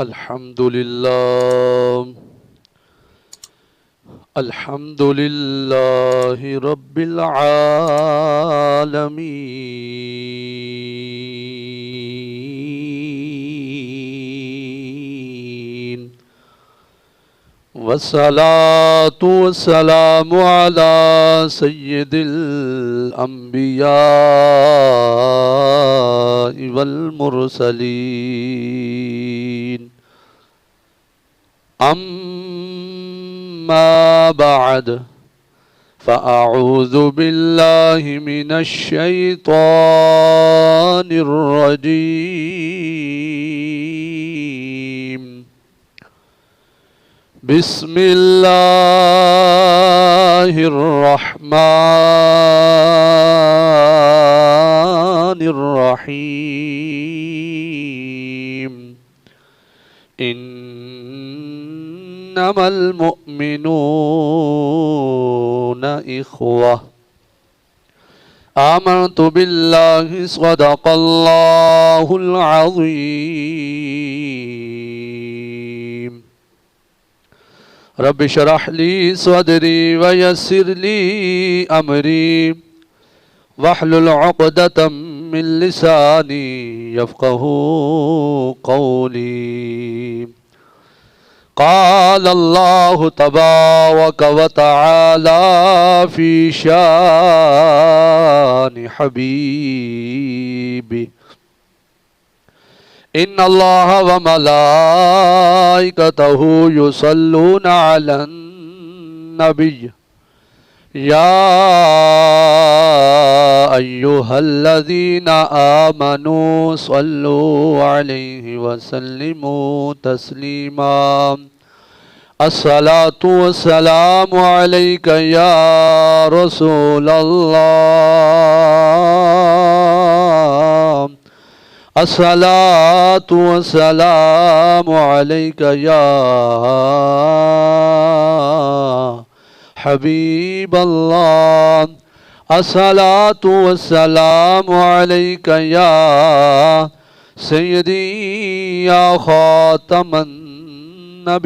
الحمد لله الحمد لله رب العالمين والصلاة والسلام على سيد الأنبياء والمرسلين أما بعد فأعوذ بالله من الشيطان الرجيم بسم الله الرحمن الرحيم إنما المؤمنون إخوة آمنت بالله صدق الله العظيم رب اشرح لي صدري ويسر لي أمري واحلل عقدة من لساني يفقه قولي قال الله تبارك وتعالى في شان حبيبي إن الله وملائكته يصلون على النبي يا أيها الذين آمنوا صلوا عليه وسلموا تسليما الصلاة والسلام عليك يا رسول الله الصلاة والسلام عليك يا حبيب الله الصلاة والسلام عليك يا سيدي يا خاتم النبيين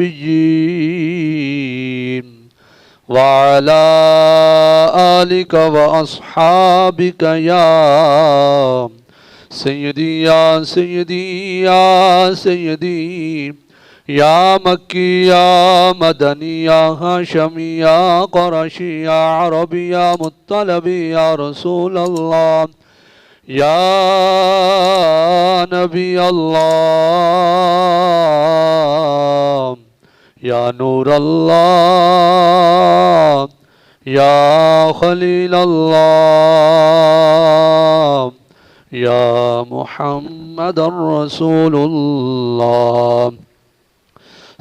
وعلى آلك وأصحابك يا سيدي يا سيدي يا سيدي يا مكي يا مدني يا هاشمي يا قرشي يا عربي يا مطلبي يا رسول الله يا نبي الله يا نور الله يا خليل الله يا محمد رسول الله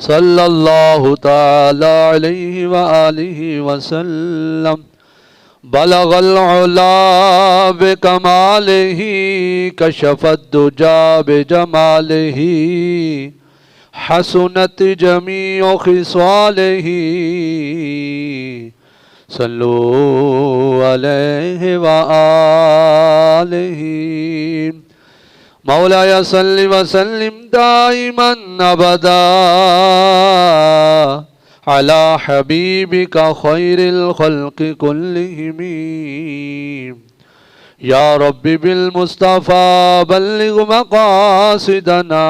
صلى الله تعالى عليه وآله وسلم بلغ العلا بكماله كشف الدجى بجماله حسنت جميع خصاله صلوا عليه وآله مولاي صل وسلم دائما أبدا على حبيبك خير الخلق كلهم يا رب بالمصطفى بلغ مقاصدنا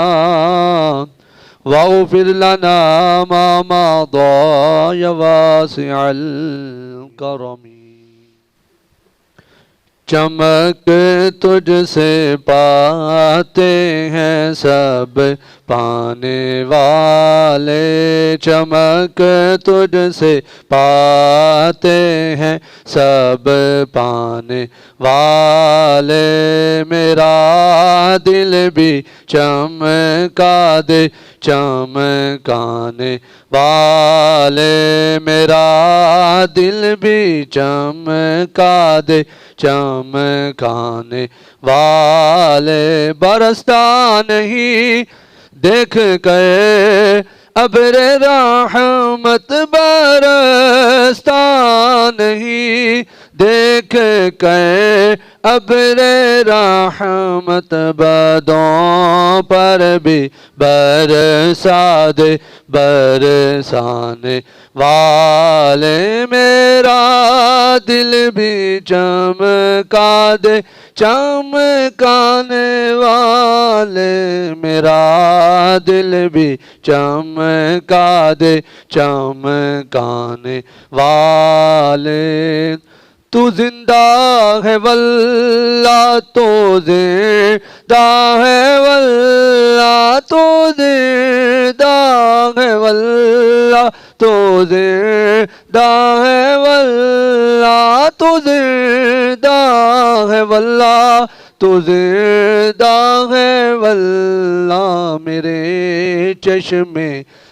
واغفر لنا ما مضى يا واسع الكرم چمک تجھ سے پاتے ہیں سب پانے والے چمک تجھ سے پاتے ہیں سب پانے والے میرا دل بھی چمکا دے چمکانے والے میرا دل بھی چمکا دے چمکانے والے برستا نہیں دیکھ کے ابر رحمت برستا نہیں دیکھ کے ابر رحمت بدوں پر بھی برسا دے برسانے والے میرا دل بھی چمکا دے چمکانے والے میرا دل بھی چمکا دے چمکانے والے تو زندہ ہے واللہ تو زندہ ہے واللہ تو زندہ ہے واللہ تو زندہ ہے واللہ تو زندہ ہے واللہ تو زندہ ہے واللہ میرے چشمے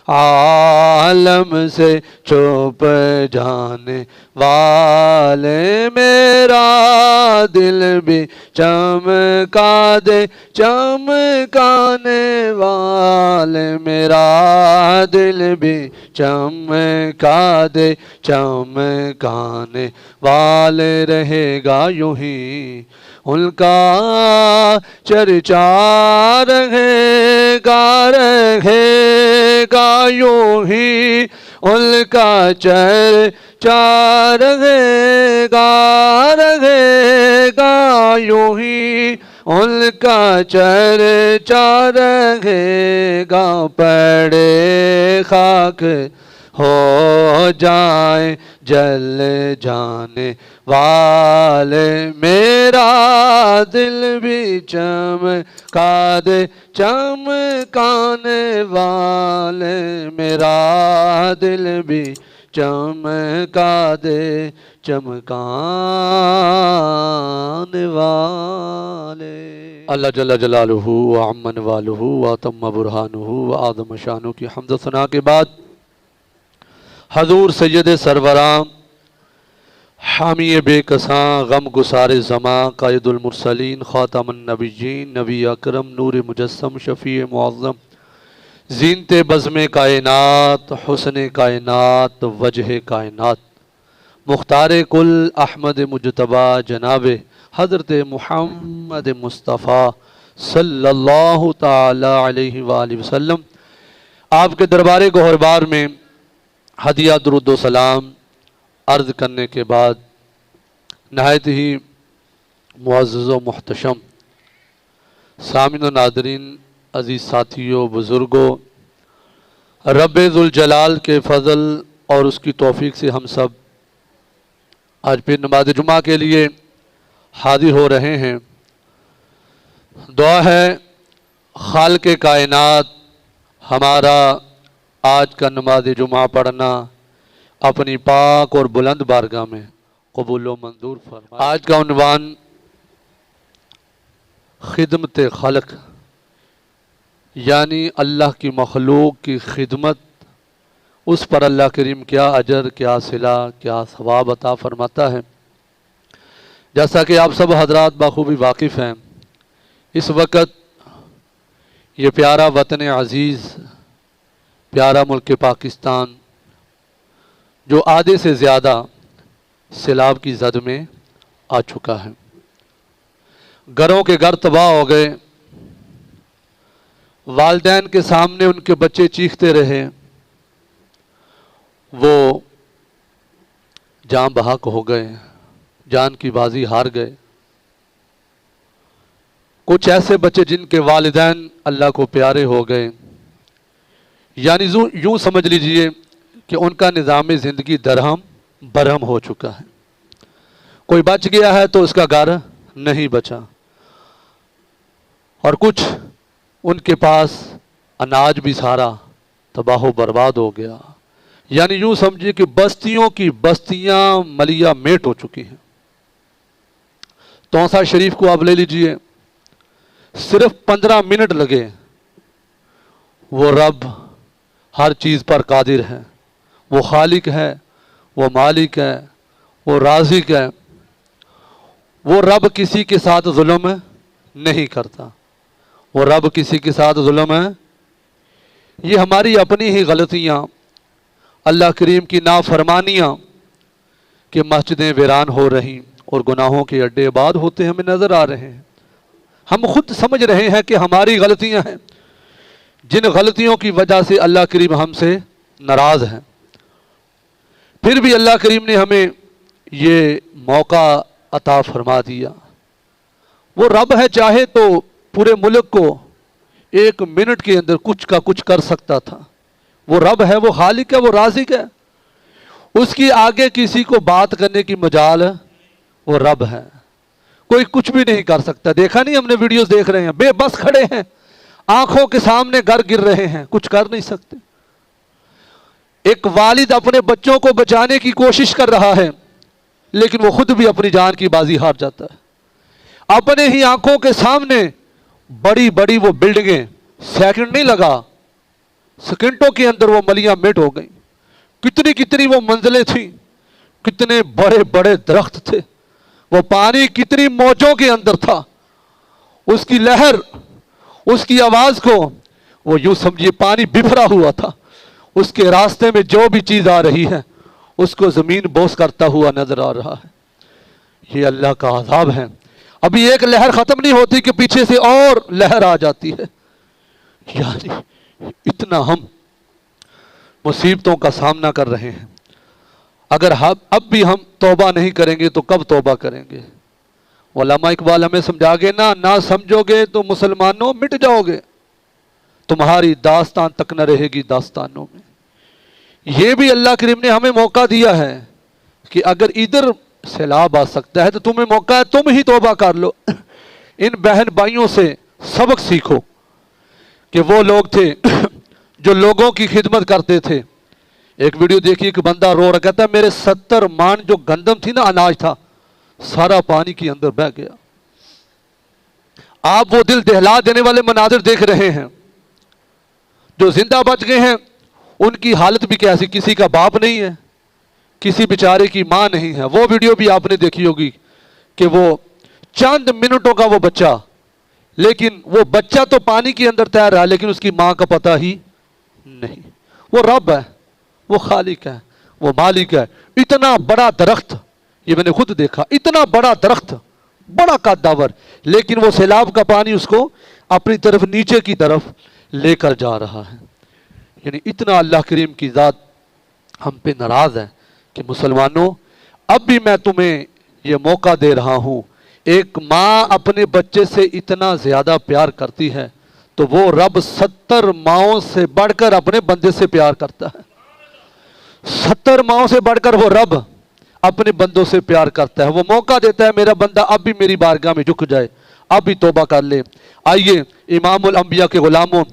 عالم سے چھپ جانے والے میرا دل بھی چمکا دے چمکانے والے میرا دل بھی چمکا دے چمکانے والے رہے گا یوں ہی ان کا چرچا رہے گا یوں ہی ان کا چرچا رہے گا یوں ہی ان کا چرچا رہے گا پڑے خاک ہو جائیں جل جانے والے میرا دل بھی چمکا دے چمکانے والے میرا دل بھی چمکا دے چمکانے والے اللہ جل جلالہ وعم نوالہ واتم برہانہ وآدم شانہ کی حمد و ثنا کے بعد حضور سید سروران حامی بے کساں غم گسار زماں قائد المرسلین خاتم النبیین نبی اکرم نور مجسم شفیع معظم زینت بزم کائنات حسن کائنات وجہ کائنات مختار کل احمد مجتبی جناب حضرت محمد مصطفیٰ صلی اللہ تعالی علیہ وآلہ وسلم آپ کے دربار گوہربار میں ہدیہ درود و سلام عرض کرنے کے بعد نہایت ہی معزز و محتشم سامعین و ناظرین عزیز ساتھیوں بزرگوں رب ذوالجلال کے فضل اور اس کی توفیق سے ہم سب آج پھر نماز جمعہ کے لیے حاضر ہو رہے ہیں دعا ہے خالق کائنات ہمارا آج کا نماز جمعہ پڑھنا اپنی پاک اور بلند بارگاہ میں قبول و منظور فرمائے۔ آج کا عنوان خدمت خلق یعنی اللہ کی مخلوق کی خدمت، اس پر اللہ کریم کیا اجر کیا صلہ کیا ثواب عطا فرماتا ہے۔ جیسا کہ آپ سب حضرات بخوبی واقف ہیں، اس وقت یہ پیارا وطن عزیز، پیارا ملک پاکستان جو آدھے سے زیادہ سیلاب کی زد میں آ چکا ہے، گھروں کے گھر تباہ ہو گئے، والدین کے سامنے ان کے بچے چیختے رہے، وہ جان بحق ہو گئے، جان کی بازی ہار گئے۔ کچھ ایسے بچے جن کے والدین اللہ کو پیارے ہو گئے، یعنی یوں سمجھ لیجئے کہ ان کا نظام زندگی درہم برہم ہو چکا ہے۔ کوئی بچ گیا ہے تو اس کا گھر نہیں بچا، اور کچھ ان کے پاس اناج بھی سارا تباہ و برباد ہو گیا، یعنی یوں سمجھیے کہ بستیوں کی بستیاں ملیہ میٹ ہو چکی ہیں۔ توسا شریف کو آپ لے لیجئے، صرف 15 منٹ لگے، وہ رب ہر چیز پر قادر ہے، وہ خالق ہے، وہ مالک ہے، وہ رازق ہے، وہ رب کسی کے ساتھ ظلم نہیں کرتا، وہ رب کسی کے ساتھ ظلم ہے۔ یہ ہماری اپنی ہی غلطیاں، اللہ کریم کی نافرمانیاں، کہ مسجدیں ویران ہو رہی اور گناہوں کے اڈے آباد ہوتے ہمیں نظر آ رہے ہیں۔ ہم خود سمجھ رہے ہیں کہ ہماری غلطیاں ہیں، جن غلطیوں کی وجہ سے اللہ کریم ہم سے ناراض ہیں، پھر بھی اللہ کریم نے ہمیں یہ موقع عطا فرما دیا۔ وہ رب ہے، چاہے تو پورے ملک کو 1 منٹ کے اندر کچھ کا کچھ کر سکتا تھا۔ وہ رب ہے، وہ خالق ہے، وہ رازق ہے، اس کی آگے کسی کو بات کرنے کی مجال، وہ رب ہے، کوئی کچھ بھی نہیں کر سکتا۔ دیکھا نہیں، ہم نے ویڈیوز دیکھ رہے ہیں، بے بس کھڑے ہیں، آنکھوں کے سامنے گھر گر رہے ہیں، کچھ کر نہیں سکتے۔ ایک والد اپنے بچوں کو بچانے کی کوشش کر رہا ہے، لیکن وہ خود بھی اپنی جان کی بازی ہار جاتا ہے۔ اپنے ہی آنکھوں کے سامنے بڑی بڑی وہ بلڈنگیں، سیکنڈ نہیں لگا، سیکنڈوں کے اندر وہ ملیاں مٹ ہو گئیں۔ کتنی کتنی وہ منزلیں تھیں، کتنے بڑے بڑے درخت تھے، وہ پانی کتنی موجوں کے اندر تھا، اس کی لہر، اس کی آواز کو وہ یوں سمجھیے پانی بفرا ہوا تھا۔ اس کے راستے میں جو بھی چیز آ رہی ہے اس کو زمین بوس کرتا ہوا نظر آ رہا ہے۔ یہ اللہ کا عذاب ہے۔ ابھی ایک لہر ختم نہیں ہوتی کہ پیچھے سے اور لہر آ جاتی ہے۔ یعنی اتنا ہم مصیبتوں کا سامنا کر رہے ہیں۔ اگر اب بھی ہم توبہ نہیں کریں گے تو کب توبہ کریں گے؟ علامہ اقبال ہمیں سمجھا گے نہ سمجھو گے تو مسلمانوں مٹ جاؤ گے، تمہاری داستان تک نہ رہے گی داستانوں میں۔ یہ بھی اللہ کریم نے ہمیں موقع دیا ہے کہ اگر ادھر سیلاب آ سکتا ہے تو تمہیں موقع ہے، تم ہی توبہ کر لو۔ ان بہن بھائیوں سے سبق سیکھو کہ وہ لوگ تھے جو لوگوں کی خدمت کرتے تھے۔ ایک ویڈیو دیکھیے کہ بندہ رو رہا، کہتا ہے میرے 70 مان جو گندم تھی نا، اناج تھا، سارا پانی کے اندر بہہ گیا۔ آپ وہ دل دہلا دینے والے مناظر دیکھ رہے ہیں۔ جو زندہ بچ گئے ہیں ان کی حالت بھی کیسی، کسی کا باپ نہیں ہے، کسی بیچارے کی ماں نہیں ہے۔ وہ ویڈیو بھی آپ نے دیکھی ہوگی کہ وہ چند منٹوں کا وہ بچہ، لیکن وہ بچہ تو پانی کے اندر تیر رہا لیکن اس کی ماں کا پتہ ہی نہیں۔ وہ رب ہے، وہ خالق ہے، وہ مالک ہے۔ اتنا بڑا درخت، یہ میں نے خود دیکھا، اتنا بڑا درخت، بڑا قدور، لیکن وہ سیلاب کا پانی اس کو اپنی طرف نیچے کی طرف لے کر جا رہا ہے۔ یعنی اتنا اللہ کریم کی ذات ہم پہ ناراض ہے کہ مسلمانوں، اب بھی میں تمہیں یہ موقع دے رہا ہوں۔ ایک ماں اپنے بچے سے اتنا زیادہ پیار کرتی ہے تو وہ رب 70 ماؤں سے بڑھ کر اپنے بندے سے پیار کرتا ہے۔ 70 ماؤں سے بڑھ کر وہ رب اپنے بندوں سے پیار کرتا ہے۔ وہ موقع دیتا ہے، میرا بندہ اب بھی میری بارگاہ میں جھک جائے، اب بھی توبہ کر لے۔ آئیے امام الانبیاء کے غلاموں،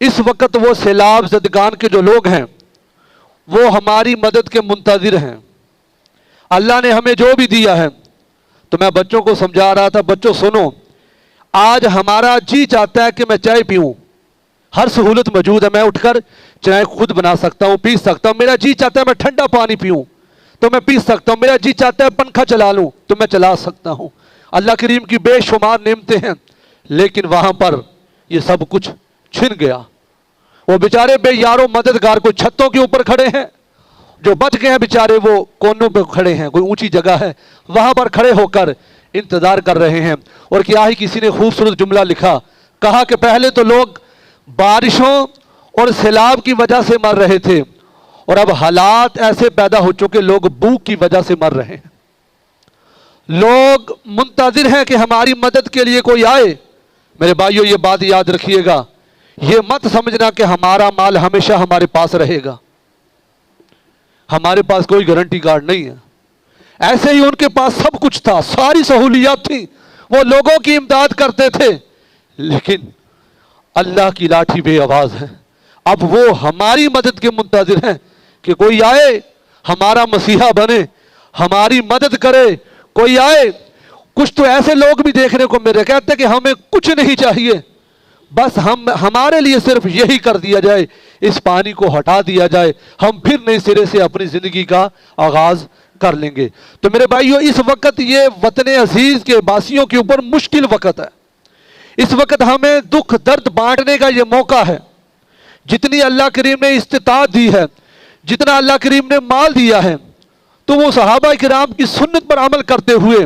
اس وقت وہ سیلاب زدگان کے جو لوگ ہیں وہ ہماری مدد کے منتظر ہیں۔ اللہ نے ہمیں جو بھی دیا ہے، تو میں بچوں کو سمجھا رہا تھا، بچوں سنو، آج ہمارا جی چاہتا ہے کہ میں چائے پیوں، ہر سہولت موجود ہے، میں اٹھ کر چائے خود بنا سکتا ہوں، پی سکتا ہوں۔ میرا جی چاہتا ہے میں ٹھنڈا پانی پیوں تو میں پی سکتا ہوں، میرا جی چاہتا ہے پنکھا چلا لوں تو میں چلا سکتا ہوں۔ اللہ کریم کی بے شمار نعمتیں ہیں، لیکن وہاں پر یہ سب کچھ چھن گیا۔ وہ بیچارے بے یارو مددگار کوئی چھتوں کے اوپر کھڑے ہیں، جو بچ گئے ہیں بیچارے وہ کونوں پہ کھڑے ہیں، کوئی اونچی جگہ ہے وہاں پر کھڑے ہو کر انتظار کر رہے ہیں۔ اور کیا ہی کسی نے خوبصورت جملہ لکھا، کہا کہ پہلے تو لوگ بارشوں اور سیلاب کی وجہ سے مر رہے تھے، اور اب حالات ایسے پیدا ہو چکے لوگ بھوک کی وجہ سے مر رہے ہیں۔ لوگ منتظر ہیں کہ ہماری مدد کے لیے کوئی آئے۔ میرے بھائیو، یہ بات یاد رکھیے گا، یہ مت سمجھنا کہ ہمارا مال ہمیشہ ہمارے پاس رہے گا۔ ہمارے پاس کوئی گارنٹی کارڈ نہیں ہے۔ ایسے ہی ان کے پاس سب کچھ تھا، ساری سہولیات تھی، وہ لوگوں کی امداد کرتے تھے، لیکن اللہ کی لاٹھی بے آواز ہے۔ اب وہ ہماری مدد کے منتظر ہیں کہ کوئی آئے، ہمارا مسیحا بنے، ہماری مدد کرے، کوئی آئے۔ کچھ تو ایسے لوگ بھی دیکھنے کو مل رہے، کہتے ہیں کہ ہمیں کچھ نہیں چاہیے، بس ہمارے لیے صرف یہی کر دیا جائے، اس پانی کو ہٹا دیا جائے، ہم پھر نئے سرے سے اپنی زندگی کا آغاز کر لیں گے۔ تو میرے بھائیو، اس وقت یہ وطن عزیز کے باسیوں کے اوپر مشکل وقت ہے۔ اس وقت ہمیں دکھ درد بانٹنے کا یہ موقع ہے۔ جتنی اللہ کریم نے استطاعت دی ہے، جتنا اللہ کریم نے مال دیا ہے، تو وہ صحابہ کرام کی سنت پر عمل کرتے ہوئے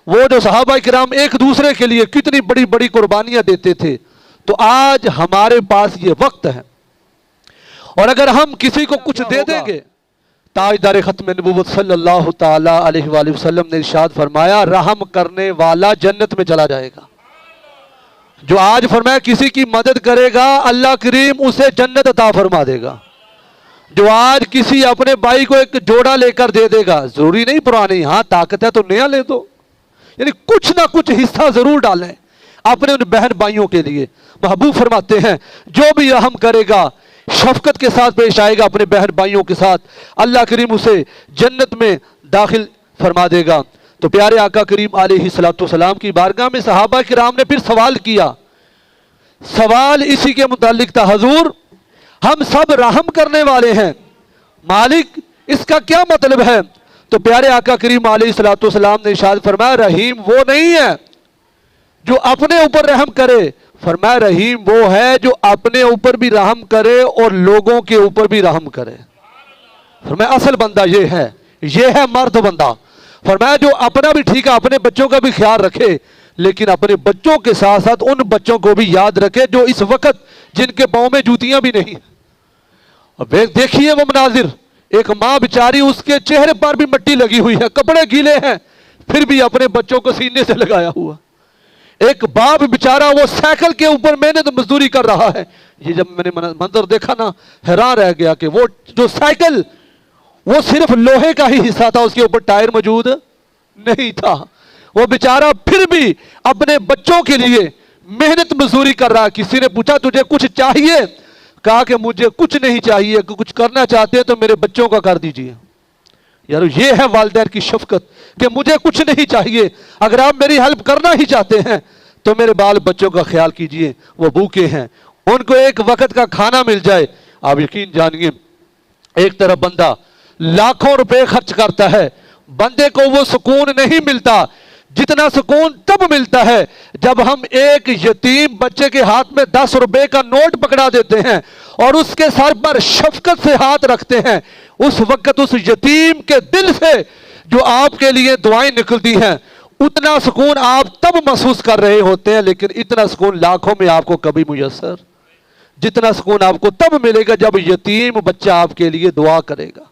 وہ جو صحابہ کرام ایک دوسرے کے لیے کتنی بڑی بڑی قربانیاں دیتے تھے، تو آج ہمارے پاس یہ وقت ہے، اور اگر ہم کسی کو کچھ دے دیں گے، تاجدار ختم نبوت صلی اللہ تعالی علیہ وآلہ وسلم نے ارشاد فرمایا رحم کرنے والا جنت میں چلا جائے گا۔ جو آج فرمایا کسی کی مدد کرے گا اللہ کریم اسے جنت عطا فرما دے گا۔ جو آج کسی اپنے بھائی کو ایک جوڑا لے کر دے دے گا، ضروری نہیں پرانی، ہاں طاقت ہے تو نیا لے دو، یعنی کچھ نہ کچھ حصہ ضرور ڈالیں اپنے ان بہن بھائیوں کے لیے۔ محبوب فرماتے ہیں جو بھی رحم کرے گا، شفقت کے ساتھ پیش آئے گا اپنے بہن بھائیوں کے ساتھ، اللہ کریم اسے جنت میں داخل فرما دے گا۔ تو پیارے آقا کریم علیہ السلام کی بارگاہ میں صحابہ کرام نے پھر سوال کیا، سوال اسی کے متعلق تھا، حضور ہم سب رحم کرنے والے ہیں، مالک اس کا کیا مطلب ہے؟ تو پیارے آقا کریم علیہ السلام نے ارشاد فرمایا رحیم وہ نہیں ہے جو اپنے اوپر رحم کرے، فرمایا رحیم وہ ہے جو اپنے اوپر بھی رحم کرے اور لوگوں کے اوپر بھی رحم کرے۔ فرمایا اصل بندہ یہ ہے مرد بندہ۔ فرمایا جو اپنا بھی ٹھیک ہے، اپنے بچوں کا بھی خیال رکھے، لیکن اپنے بچوں کے ساتھ ساتھ ان بچوں کو بھی یاد رکھے جو اس وقت جن کے پاؤں میں جوتیاں بھی نہیں۔ اب دیکھیے وہ مناظر، ایک ماں بیچاری اس کے چہرے پر بھی مٹی لگی ہوئی ہے، کپڑے گیلے ہیں، پھر بھی اپنے بچوں کو سینے سے لگایا ہوا۔ ایک باپ بیچارہ وہ سائیکل کے اوپر محنت مزدوری کر رہا ہے۔ یہ جب میں نے منظر دیکھا نا حیران رہ گیا کہ وہ جو سائیکل وہ صرف لوہے کا ہی حصہ تھا، اس کے اوپر ٹائر موجود نہیں تھا۔ وہ بیچارہ پھر بھی اپنے بچوں کے لیے محنت مزدوری کر رہا ہے۔ کسی نے پوچھا تجھے کچھ چاہیے؟ کہا کہ مجھے کچھ نہیں چاہیے، کچھ کرنا چاہتے ہیں تو میرے بچوں کا کر دیجئے۔ یار یہ ہے والدین کی شفقت کہ مجھے کچھ نہیں چاہیے، اگر آپ میری ہیلپ کرنا ہی چاہتے ہیں تو میرے بال بچوں کا خیال کیجئے، وہ بھوکے ہیں، ان کو ایک وقت کا کھانا مل جائے۔ آپ یقین جانیے ایک طرف بندہ لاکھوں روپے خرچ کرتا ہے، بندے کو وہ سکون نہیں ملتا جتنا سکون تب ملتا ہے جب ہم ایک یتیم بچے کے ہاتھ میں 10 روپے کا نوٹ پکڑا دیتے ہیں اور اس کے سر پر شفقت سے ہاتھ رکھتے ہیں۔ اس وقت اس یتیم کے دل سے جو آپ کے لیے دعائیں نکلتی ہیں، اتنا سکون آپ تب محسوس کر رہے ہوتے ہیں، لیکن اتنا سکون لاکھوں میں آپ کو کبھی میسر، جتنا سکون آپ کو تب ملے گا جب یتیم بچہ آپ کے لیے دعا کرے گا۔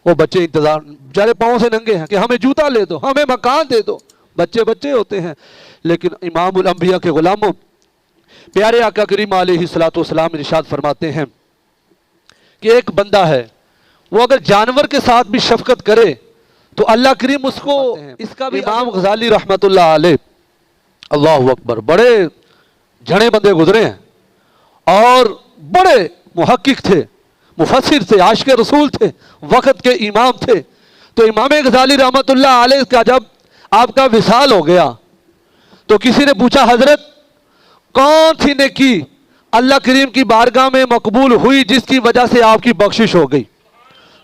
وہ بچے انتظار، بیچارے پاؤں سے ننگے ہیں کہ ہمیں جوتا لے دو، ہمیں مکان دے دو، بچے بچے ہوتے ہیں۔ لیکن امام الانبیاء کے غلاموں پیارے آقا کریم علیہ السلام ارشاد فرماتے ہیں کہ ایک بندہ ہے وہ اگر جانور کے ساتھ بھی شفقت کرے تو اللہ کریم اس کو، اس کا بھی امام غزالی رحمت اللہ علیہ، اللہ اکبر، بڑے جھڑے بندے گزرے ہیں اور بڑے محقق تھے، مفسر تھے، عاشق رسول تھے، وقت کے امام تھے۔ تو امام غزالی رحمت اللہ علیہ کا جب آپ کا وصال ہو گیا تو کسی نے پوچھا حضرت کون سی نیکی اللہ کریم کی بارگاہ میں مقبول ہوئی جس کی وجہ سے آپ کی بخشش ہو گئی؟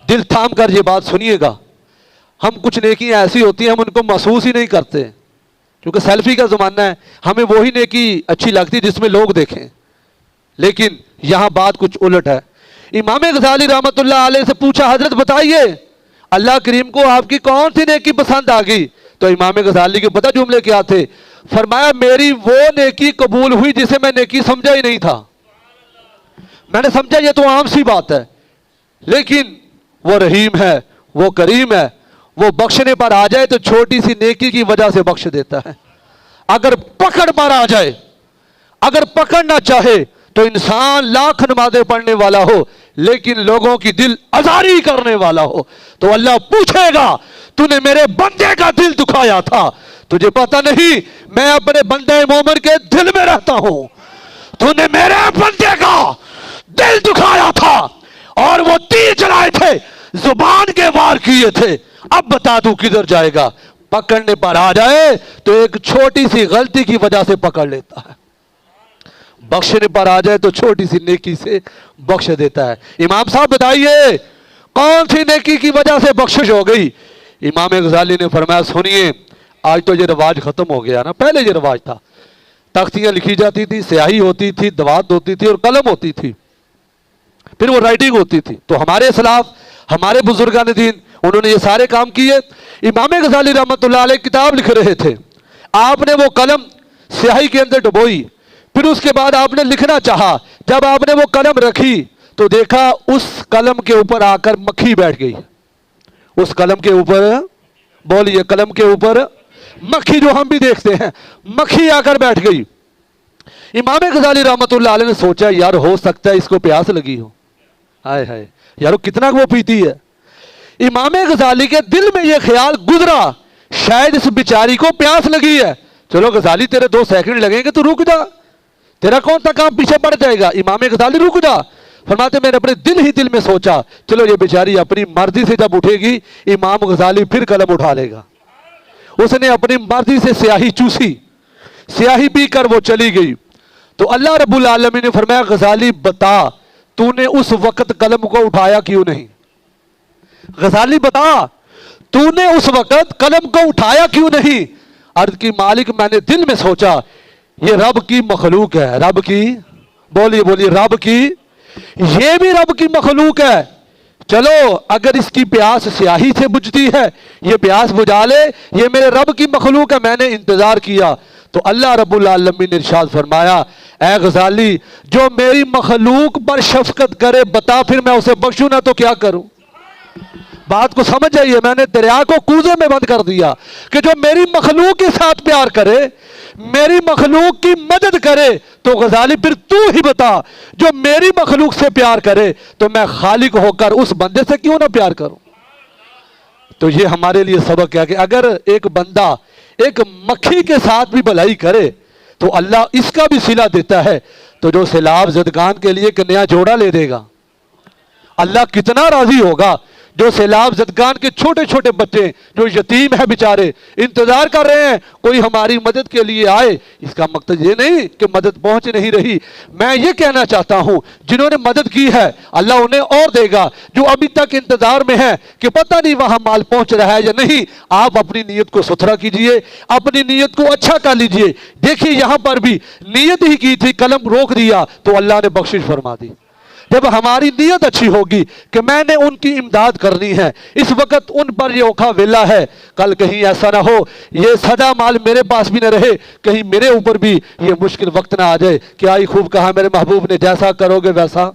دل تھام کر یہ بات سنیے گا، ہم کچھ نیکیاں ایسی ہوتی ہیں ہم ان کو محسوس ہی نہیں کرتے، کیونکہ سیلفی کا زمانہ ہے، ہمیں وہی نیکی اچھی لگتی جس میں لوگ دیکھیں، لیکن یہاں بات کچھ الٹ ہے۔ امام غزالی رحمت اللہ علیہ سے پوچھا حضرت بتائیے اللہ کریم کو آپ کی کون سی نیکی پسند آ گئی؟ تو امام غزالی کے پتہ جملے کیا تھے؟ فرمایا میری وہ نیکی قبول ہوئی جسے میں نیکی سمجھا ہی نہیں تھا، میں نے سمجھا یہ تو عام سی بات ہے، لیکن وہ رحیم ہے، وہ کریم ہے، وہ بخشنے پر آ جائے تو چھوٹی سی نیکی کی وجہ سے بخش دیتا ہے۔ اگر پکڑ پر آ جائے، اگر پکڑ نہ چاہے تو انسان لاکھ نمازیں پڑھنے والا ہو لیکن لوگوں کی دل آزاری کرنے والا ہو تو اللہ پوچھے گا تو نے میرے بندے کا دل دکھایا تھا، تجھے پتہ نہیں میں اپنے بندے مومن کے دل میں رہتا ہوں، تو نے میرے بندے کا دل دکھایا تھا اور وہ تیر چلائے تھے، زبان کے وار کیے تھے، اب بتا دوں کدھر جائے گا؟ پکڑنے پر آ جائے تو ایک چھوٹی سی غلطی کی وجہ سے پکڑ لیتا ہے، بخشنے پر آ جائے تو چھوٹی سی نیکی سے بخش دیتا ہے۔ امام صاحب بتائیے کون سی نیکی کی وجہ سے بخشش ہو گئی؟ امام غزالی نے فرمایا سنیے، آج تو یہ رواج ختم ہو گیا نا، پہلے یہ رواج تھا، تختیاں لکھی جاتی تھی، سیاہی ہوتی تھی، دوات ہوتی تھی اور قلم ہوتی تھی، پھر وہ رائٹنگ ہوتی تھی. تو ہمارے اسلاف، ہمارے بزرگان دین، انہوں نے یہ سارے کام کیے. امام غزالی رحمۃ اللہ علیہ کتاب لکھ رہے تھے، آپ نے وہ قلم سیاہی کے اندر ڈبوئی، پھر اس کے بعد آپ نے لکھنا چاہا. جب آپ نے وہ قلم رکھی تو دیکھا اس قلم کے اوپر آ کر مکھی بیٹھ گئی. اس قلم کے اوپر، بولیے، قلم کے اوپر مکھی، جو ہم بھی دیکھتے ہیں، مکھی آ کر بیٹھ گئی. امام غزالی رحمۃ اللہ علیہ نے سوچا یار ہو سکتا ہے اس کو پیاس لگی ہو. ہائے ہائے یارو کتنا وہ پیتی ہے. امام غزالی کے دل میں یہ خیال گزرا شاید اس بیچاری کو پیاس لگی ہے. چلو غزالی تیرے 2 سیکنڈ لگیں گے تو رک جا، تیرا کون سا کام پیچھے پڑ جائے گا. امام غزالی رک جا. فرماتے میں نے اپنے دل میں سوچا چلو یہ بیچاری اپنی مرضی سے جب اٹھے گی امام غزالی پھر قلم اٹھا لے گا. اس نے اپنی مرضی سے سیاہی چوسی، سیاہی پی کر وہ چلی گئی. تو اللہ رب العالمین نے فرمایا غزالی بتا تو نے اس وقت قلم کو اٹھایا کیوں نہیں. غزالی بتا تو نے اس وقت قلم کو اٹھایا کیوں نہیں. عرض کی مالک میں نے دل میں سوچا یہ رب کی مخلوق ہے. رب کی، بولیے رب کی، یہ بھی رب کی مخلوق ہے. چلو اگر اس کی پیاس سیاہی سے بجھتی ہے یہ پیاس بجھا لے، یہ میرے رب کی مخلوق ہے. میں نے انتظار کیا تو اللہ رب العالمین نے ارشاد فرمایا اے غزالی جو میری مخلوق پر شفقت کرے بتا پھر میں اسے بخشوں نہ تو کیا کروں. بات کو سمجھ جائیے، میں نے دریا کو کوزے میں بند کر دیا کہ جو میری مخلوق کے ساتھ پیار کرے، میری مخلوق کی مدد کرے، تو غزالی پھر تو ہی بتا جو میری مخلوق سے پیار کرے تو میں خالق ہو کر اس بندے سے کیوں نہ پیار کروں. تو یہ ہمارے لیے سبق ہے کہ اگر ایک بندہ ایک مکھی کے ساتھ بھی بھلائی کرے تو اللہ اس کا بھی صلہ دیتا ہے. تو جو سیلاب زدگان کے لیے ایک نیا جوڑا لے دے گا، اللہ کتنا راضی ہوگا. جو سیلاب زدگان کے چھوٹے چھوٹے بچے جو یتیم ہیں بیچارے انتظار کر رہے ہیں کوئی ہماری مدد کے لیے آئے. اس کا مقصد یہ نہیں کہ مدد پہنچ نہیں رہی، میں یہ کہنا چاہتا ہوں جنہوں نے مدد کی ہے اللہ انہیں اور دے گا. جو ابھی تک انتظار میں ہیں کہ پتہ نہیں وہاں مال پہنچ رہا ہے یا نہیں، آپ اپنی نیت کو ستھرا کیجئے، اپنی نیت کو اچھا کر لیجئے. دیکھیے یہاں پر بھی نیت ہی کی تھی، قلم روک دیا تو اللہ نے بخشش فرما دی. جب ہماری نیت اچھی ہوگی کہ میں نے ان کی امداد کرنی ہے، اس وقت ان پر یہ اوکھا ویلا ہے، کل کہیں ایسا نہ ہو یہ سدا مال میرے پاس بھی نہ رہے، کہیں میرے اوپر بھی یہ مشکل وقت نہ آ جائے. کیا ہی خوب کہا میرے محبوب نے جیسا کرو گے ویسا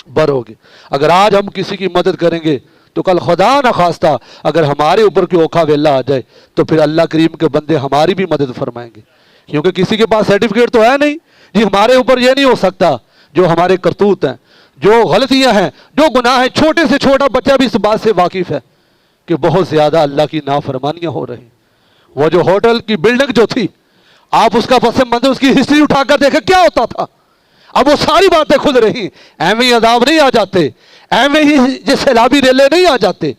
بھرو گے. اگر آج ہم کسی کی مدد کریں گے تو کل خدا نہ خواستہ اگر ہمارے اوپر کوئی اوکھا ویلا آ جائے تو پھر اللہ کریم کے بندے ہماری بھی مدد فرمائیں گے. کیونکہ کسی کے پاس سرٹیفکیٹ تو ہے نہیں جی ہمارے اوپر یہ نہیں ہو سکتا. جو ہمارے کرتوت ہیں، جو غلطیاں ہیں، جو گناہ ہیں، چھوٹے سے چھوٹا بچہ بھی اس بات سے واقف ہے کہ بہت زیادہ اللہ کی نافرمانیاں ہو رہی. وہ جو ہوٹل کی بلڈنگ جو تھی، آپ اس کا پس منظر اس کی ہسٹری اٹھا کر دیکھیں کیا ہوتا تھا. اب وہ ساری باتیں کھل رہی. ایویں ہی عذاب نہیں آ جاتے، ایویں ہی یہ سیلابی ریلے نہیں آ جاتے،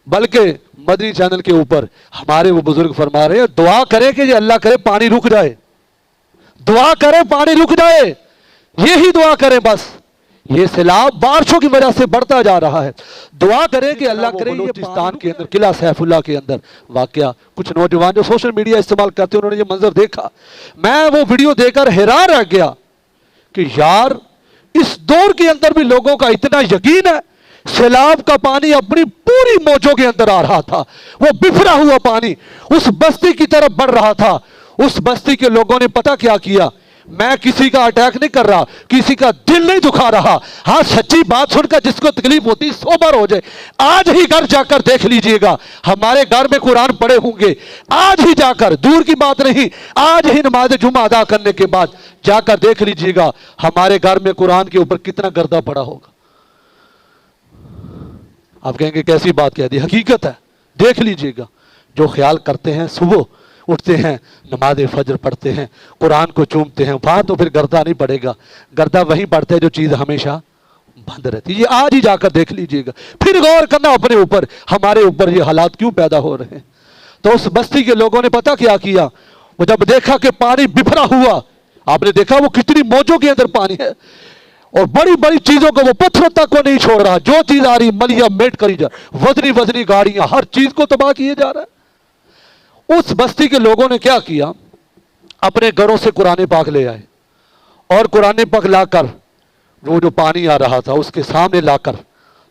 بلکہ مدنی چینل کے اوپر ہمارے وہ بزرگ فرما رہے ہیں دعا کرے کہ یہ اللہ کرے پانی رک جائے، دعا کرے پانی رک جائے، یہی دعا کریں بس. یہ سیلاب بارشوں کی وجہ سے بڑھتا جا رہا ہے. دعا کریں کہ اللہ کرے. بلوچستان کے اندر قلعہ سیف اللہ کے اندر واقعہ، کچھ نوجوان جو سوشل میڈیا استعمال کرتے ہیں انہوں نے یہ منظر دیکھا. میں وہ ویڈیو دیکھ کر حیران رہ گیا کہ یار اس دور کے اندر بھی لوگوں کا اتنا یقین ہے. سیلاب کا پانی اپنی پوری موجوں کے اندر آ رہا تھا، وہ بفرا ہوا پانی اس بستی کی طرف بڑھ رہا تھا. اس بستی کے لوگوں نے پتہ کیا کیا، میں کسی کا اٹیک نہیں کر رہا، کسی کا دل نہیں دکھا رہا، ہاں سچی بات سن کر جس کو تکلیف ہوتی سوبر ہو جائے. آج ہی گھر جا کر دیکھ لیجئے گا، ہمارے گھر میں قرآن پڑھے ہوں گے. آج ہی جا کر، دور کی بات نہیں، آج ہی نماز جمعہ ادا کرنے کے بعد جا کر دیکھ لیجئے گا ہمارے گھر میں قرآن کے اوپر کتنا گردہ پڑا ہوگا. آپ کہیں گے کیسی بات کہہ دی، حقیقت ہے. دیکھ لیجئے گا جو خیال کرتے ہیں صبح اٹھتے ہیں نماز فجر پڑھتے ہیں قرآن کو چومتے ہیں وہاں تو پھر گردہ نہیں پڑے گا، گردہ وہیں پڑتا ہے جو چیز ہمیشہ بند رہتی ہے. یہ آج ہی جا کر دیکھ لیجئے گا، پھر غور کرنا اپنے اوپر ہمارے اوپر یہ حالات کیوں پیدا ہو رہے ہیں. تو اس بستی کے لوگوں نے پتہ کیا کیا، وہ جب دیکھا کہ پانی بفرا ہوا، آپ نے دیکھا وہ کتنی موجوں کے اندر پانی ہے اور بڑی بڑی چیزوں کو وہ پتھروں تک کو نہیں چھوڑ رہا، جو چیز آ رہی ملیا میٹ کری جا، وزنی گاڑیاں ہر چیز کو تباہ کیے جا رہا ہے. اس بستی کے لوگوں نے کیا کیا، اپنے گھروں سے قرآن پاک لے آئے اور قرآن پاک لا کر وہ جو پانی آ رہا تھا اس کے سامنے لا کر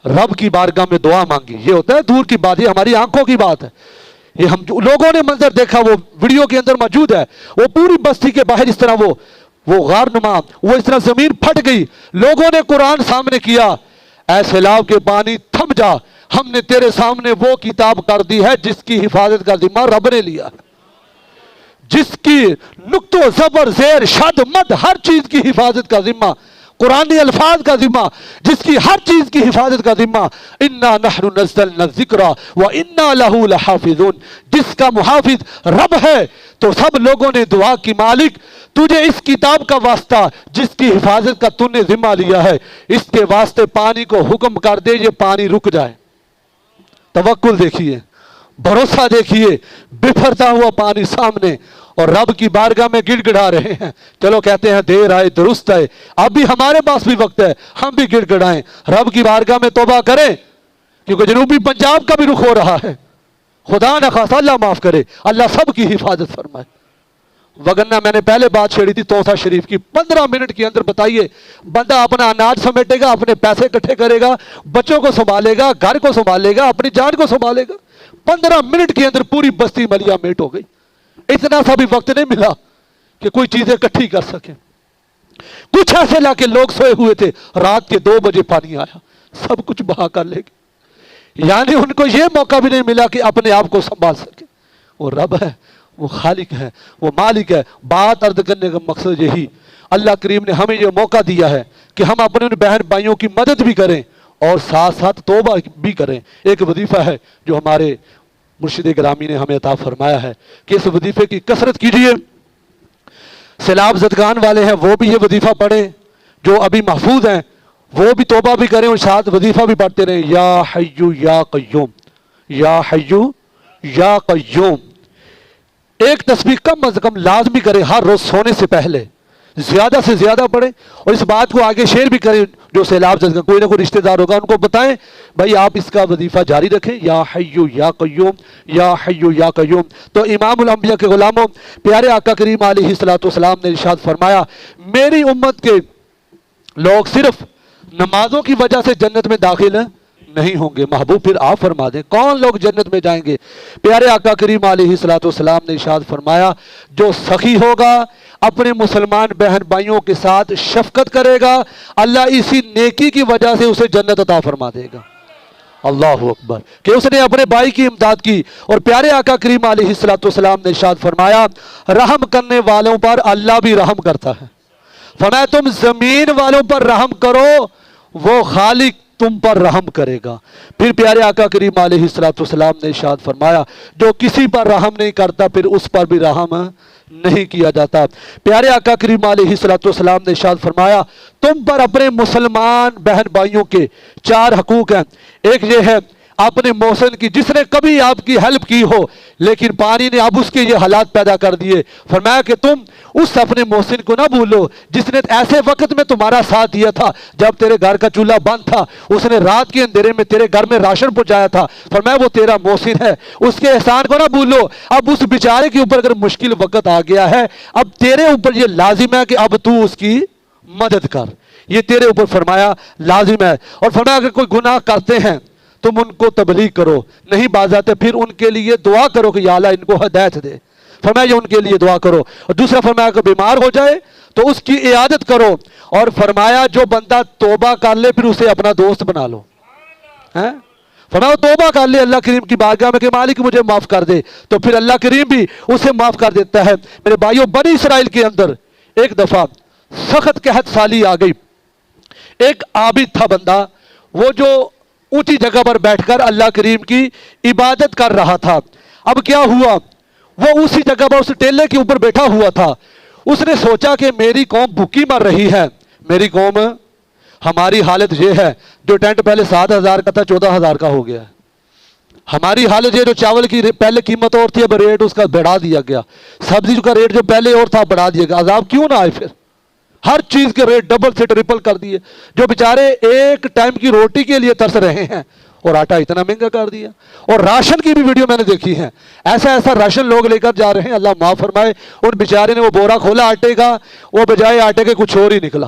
رب کی بارگاہ میں دعا مانگی. یہ ہوتا ہے دور کی بات، یہ ہماری آنکھوں کی بات ہے. یہ ہم لوگوں نے منظر دیکھا، وہ ویڈیو کے اندر موجود ہے. وہ پوری بستی کے باہر اس طرح وہ غار نما، وہ اس طرح زمین پھٹ گئی. لوگوں نے قرآن سامنے کیا، اے سیلاب کے پانی تھم جا، ہم نے تیرے سامنے وہ کتاب کر دی ہے جس کی حفاظت کا ذمہ رب نے لیا، جس کی نقط و زبر زیر شد مد ہر چیز کی حفاظت کا ذمہ، قرآنی الفاظ کا ذمہ، جس کی ہر چیز کی حفاظت کا ذمہ. انا نحن نزلنا الذکر وانا لہ لحافظون. جس کا محافظ رب ہے تو سب لوگوں نے دعا کی مالک تجھے اس کتاب کا واسطہ جس کی حفاظت کا تو نے ذمہ لیا ہے، اس کے واسطے پانی کو حکم کر دے یہ پانی رک جائے. توکل دیکھیے، بھروسہ دیکھیے، بفرتا ہوا پانی سامنے، اور رب کی بارگاہ میں گڑ گڑا رہے ہیں. چلو کہتے ہیں دیر آئے درست ہے، اب بھی ہمارے پاس بھی وقت ہے، ہم بھی گڑ گڑائیں، رب کی بارگاہ میں توبہ کریں، کیونکہ جنوبی پنجاب کا بھی رخ ہو رہا ہے. خدا نخواستہ اللہ معاف کرے، اللہ سب کی حفاظت فرمائے. وگرنہ میں نے پہلے بات چھیڑی تھی توسا شریف کی. 15 منٹ کے اندر بتائیے، بندہ اپنا اناج سمیٹے گا، اپنے پیسے اکٹھے کرے گا، بچوں کو سنبھالے گا، گھر کو سنبھالے گا، اپنی جان کو سنبھالے گا. 15 منٹ کے اندر پوری بستی ملیا میٹ ہو گئی. اتنا سا بھی وقت نہیں ملا کہ کوئی چیزیں اکٹھی کر سکیں. کچھ ایسے علاقے لوگ سوئے ہوئے تھے، رات کے 2 بجے پانی آیا، سب کچھ بہا کر لے گئے. یعنی ان کو یہ موقع بھی نہیں ملا کہ اپنے آپ کو سنبھال سکے. وہ رب ہے، وہ خالق ہے، وہ مالک ہے. بات عرض کرنے کا مقصد یہی، اللہ کریم نے ہمیں یہ موقع دیا ہے کہ ہم اپنے ان بہن بھائیوں کی مدد بھی کریں اور ساتھ ساتھ توبہ بھی کریں. ایک وظیفہ ہے جو ہمارے مرشد گرامی نے ہمیں عطا فرمایا ہے کہ اس وظیفے کی کثرت کیجئے. سیلاب زدگان والے ہیں وہ بھی یہ وظیفہ پڑھیں، جو ابھی محفوظ ہیں وہ بھی توبہ بھی کریں اور ساتھ وظیفہ بھی پڑھتے رہیں. یا حیو یا قیوم، یا حیو یا قیوم. ایک تسبیح کم از کم لازمی کریں ہر روز سونے سے پہلے، زیادہ سے زیادہ پڑھیں. اور اس بات کو آگے شیئر بھی کریں، جو سیلاب زدگان کوئی نہ کوئی رشتہ دار ہوگا ان کو بتائیں بھائی آپ اس کا وظیفہ جاری رکھیں. یا حیو یا قیوم، یا حیو یا قیوم. تو امام الانبیاء کے غلاموں، پیارے آقا کریم علیہ الصلوۃ والسلام نے ارشاد فرمایا میری امت کے لوگ صرف نمازوں کی وجہ سے جنت میں داخل نہیں ہوں گے. محبوب پھر آپ فرما دیں کون لوگ جنت میں جائیں گے؟ پیارے آقا کریم علیہ الصلوۃ والسلام نے ارشاد فرمایا جو سخی ہوگا، اپنے مسلمان بہن بھائیوں کے ساتھ شفقت کرے گا، اللہ اسی نیکی کی وجہ سے اسے جنت عطا فرما دے گا. اللہ اکبر، کہ اس نے اپنے بھائی کی امداد کی. اور پیارے آقا کریم علیہ الصلوۃ والسلام نے ارشاد فرمایا رحم کرنے والوں پر اللہ بھی رحم کرتا ہے. فرمایا تم زمین والوں پر رحم کرو، وہ خالق تم پر رحم کرے گا. پھر پیارے آقا کریم علیہ الصلوۃ والسلام نے ارشاد فرمایا جو کسی پر رحم نہیں کرتا پھر اس پر بھی رحم نہیں کیا جاتا. پیارے آقا کریم علیہ الصلوۃ والسلام نے ارشاد فرمایا تم پر اپنے مسلمان بہن بھائیوں کے 4 حقوق ہیں. ایک یہ ہے اپنے محسن کی، جس نے کبھی آپ کی ہیلپ کی ہو لیکن پانی نے اب اس کے یہ حالات پیدا کر دیے. فرمایا کہ تم اس اپنے محسن کو نہ بھولو جس نے ایسے وقت میں تمہارا ساتھ دیا تھا جب تیرے گھر کا چولہا بند تھا، اس نے رات کے اندھیرے میں تیرے گھر میں راشن پہنچایا تھا. فرمایا وہ تیرا محسن ہے، اس کے احسان کو نہ بھولو. اب اس بیچارے کے اوپر اگر مشکل وقت آ گیا ہے، اب تیرے اوپر یہ لازم ہے کہ اب تو اس کی مدد کر. یہ تیرے اوپر فرمایا لازم ہے. اور فرمایا اگر کوئی گناہ کرتے ہیں تم ان کو تبلیغ کرو، نہیں باز آتے پھر ان کے لیے دعا کرو کہ یا اللہ ان کو ہدایت دے. فرمایا یہ ان کے لیے دعا کرو. اور دوسرا فرمایا کہ بیمار ہو جائے تو اس کی عیادت کرو. اور فرمایا جو بندہ توبہ کر لے پھر اسے اپنا دوست بنا لو. فرمایا توبہ کر لے اللہ کریم کی بارگاہ میں کہ مالک مجھے معاف کر دے، تو پھر اللہ کریم بھی اسے معاف کر دیتا ہے. میرے بھائیوں، بنی اسرائیل کے اندر ایک دفعہ سخت قحط سالی آ گئی. ایک عابد تھا بندہ، وہ جو اونچی جگہ پر بیٹھ کر اللہ کریم کی عبادت کر رہا تھا. اب کیا ہوا، وہ اسی جگہ پر اس ٹیلے کے اوپر بیٹھا ہوا تھا. اس نے سوچا کہ میری قوم بھوکی مر رہی ہے، میری قوم ہماری حالت یہ ہے، جو ٹینٹ پہلے 7,000 کا تھا 14,000 کا ہو گیا ہے. ہماری حالت یہ جو چاول کی پہلے قیمت اور تھی اب ریٹ اس کا بڑھا دیا گیا، سبزی کا ریٹ جو پہلے اور تھا بڑھا دیا گیا. عذاب کیوں نہ آئے؟ پھر ہر چیز کے ریٹ ڈبل سے ٹرپل کر دیے. جو بیچارے ایک ٹائم کی روٹی کے لیے ترس رہے ہیں اور آٹا اتنا مہنگا کر دیا. اور راشن کی بھی ویڈیو میں نے دیکھی ہے، ایسا راشن لوگ لے کر جا رہے ہیں، اللہ معاف فرمائے. ان بیچارے نے وہ بورا کھولا آٹے کا، وہ بجائے آٹے کے کچھ اور ہی نکلا.